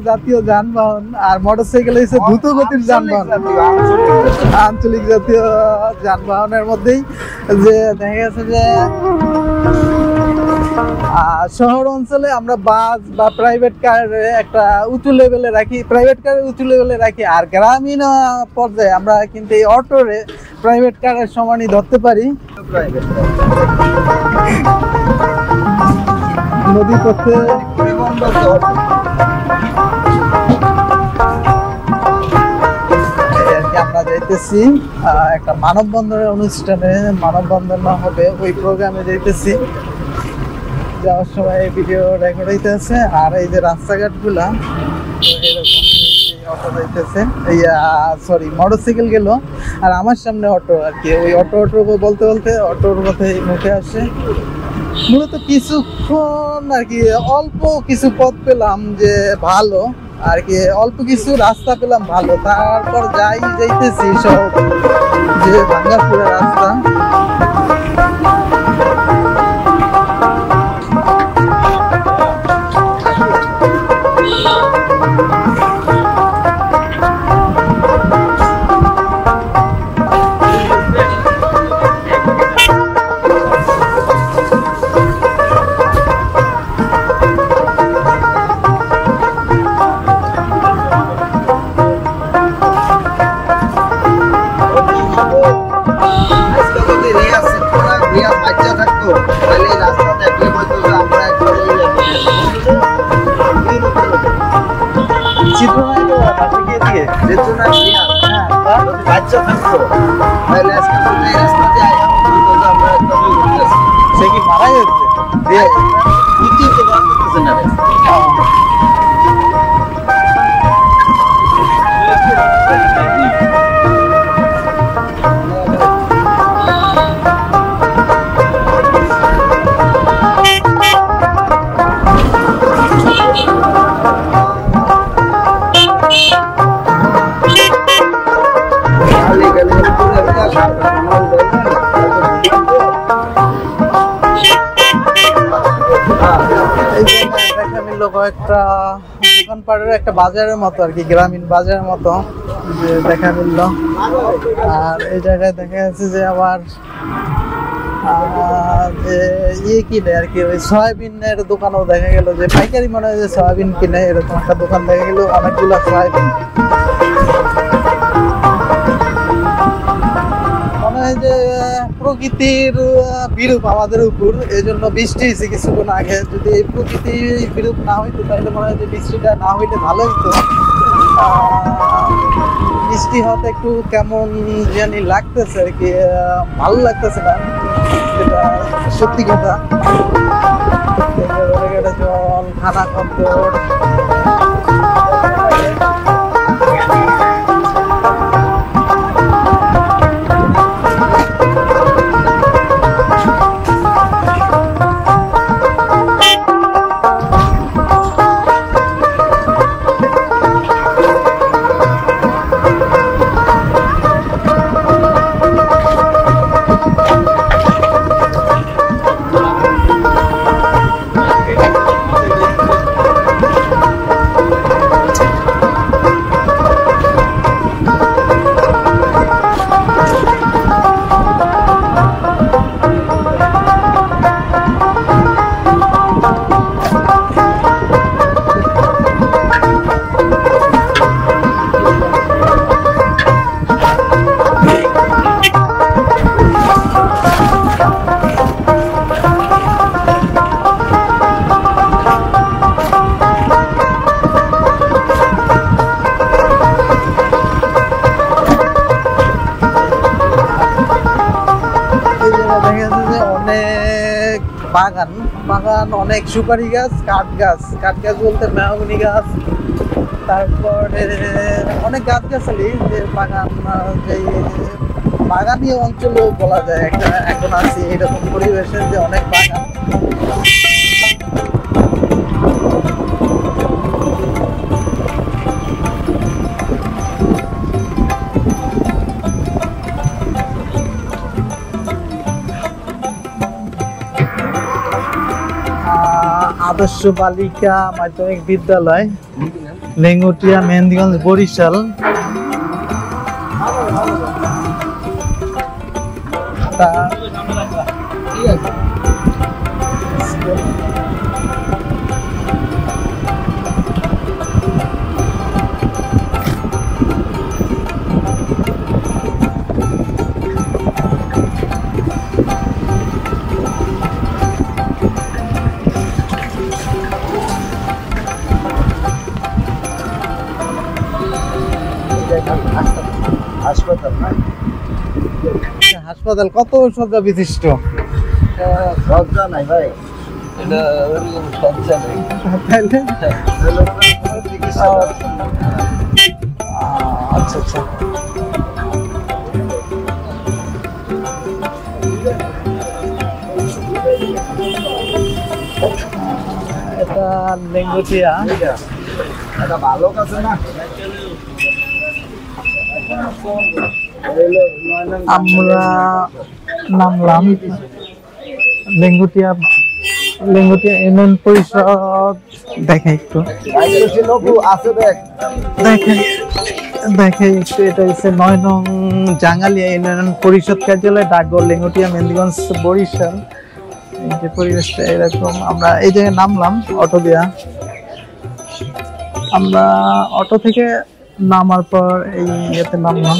জাতীয় যানবাহন আর মোটরসাইকেল হচ্ছে দ্রুত গতির যানবাহন, আঞ্চলিক জাতীয় যানবাহনের মধ্যেই যে দেখা গেছে যে শহর অঞ্চলে আমরা বাস বা প্রাইভেট কার একটা উঁচু লেভেলে রাখি, প্রাইভেট কারের উঁচু লেভেলে রাখি, আর গ্রামীণ পর্যায়ে আমরা কিন্তু এই অটোরে প্রাইভেট কারের সমানই ধরতে পারি। নদী পথে আমরা যাইতেছি একটা মানববন্ধনের অনুষ্ঠানে, মানববন্ধন না হবে ওই প্রোগ্রামে যাইতেছি। যাওয়ার সময় ভিডিও রেকর্ড হইতে আছে। আর এই যে রাস্তাঘাট গুলা অটো যাইতেছে, সরি মোটরসাইকেল গেল আর আমার সামনে অটো আর কি। ওই অটো বলতে বলতে অটোর কথাই মুখে আসে। মূলত কিছুক্ষণ আর কি অল্প কিছু পথ পেলাম যে ভালো আর কি, অল্প কিছু রাস্তা পেলাম ভালো। তারপর যাইতেছি সব যে ভাঙ্গাচুরা রাস্তা। সে কি মারা গেছে? কয়েকটা দোকানপাটের একটা বাজারের মতো আর কি, গ্রামীণ বাজারের মতো যে দেখা মিলল। আর এই জায়গায় দেখা যাচ্ছে যে আবার যে কিনে আর কি, ওই সয়াবিনের দোকানও দেখা গেল, যে পাইকারি মনে হয় যে সয়াবিন কিনে, এরকম একটা দোকান দেখা গেল, অনেকগুলো সয়াবিন। মনে হয় যে প্রকৃতির বিরূপ আমাদের উপর, এই জন্য বৃষ্টি হয়েছে কিছুক্ষণ আগে। যদি এই প্রকৃতির বিরূপ না হইতো তাহলে মনে হয় যে বৃষ্টিটা না হইলে ভালো হইতো। বৃষ্টি হতে একটু কেমন জানি লাগতেছে আর কি, ভালো লাগতেছে না, যেটা সত্যি কথা। জল, খানা খদ্দর, বাগান, অনেক সুপারি গাছ, কাঠ গাছ বলতে মেহগনি গাছ, তারপরে অনেক গাছগাছালি, যে বাগান, যে বাগানি অঞ্চলও বলা যায় একটা এখন আছি এরকম পরিবেশে, যে অনেক বাগান। আদর্শ বালিকা মাধ্যমিক বিদ্যালয়, লেঙ্গুটিয়া, মেহেন্দিগঞ্জ, বরিশাল। হাসপাতাল কত সজ্জা বিশিষ্ট? সজ্জা নাই ভাই, এটা ওরকম সজ্জা নেই। আচ্ছা আচ্ছা, এটা লেঙ্গুটিয়া। এটা ভালো কাছে না, আমরা নামলাম লেঙ্গুটিয়া ইউনিয়ন পরিষদ। দেখে একটু দেখে একটু, এটা হচ্ছে 9 নং জাঙ্গালিয়া ইউনিয়ন পরিষদ কার্যালয়, ডাকঘর, লেঙ্গুটিয়া, মেহেন্দিগঞ্জ, বরিশাল। এই যে পরিবেশটা এরকম। আমরা এই জায়গায় নামলাম অটো দিয়া। আমরা অটো থেকে নামার পর এই ইয়েতে নামলাম।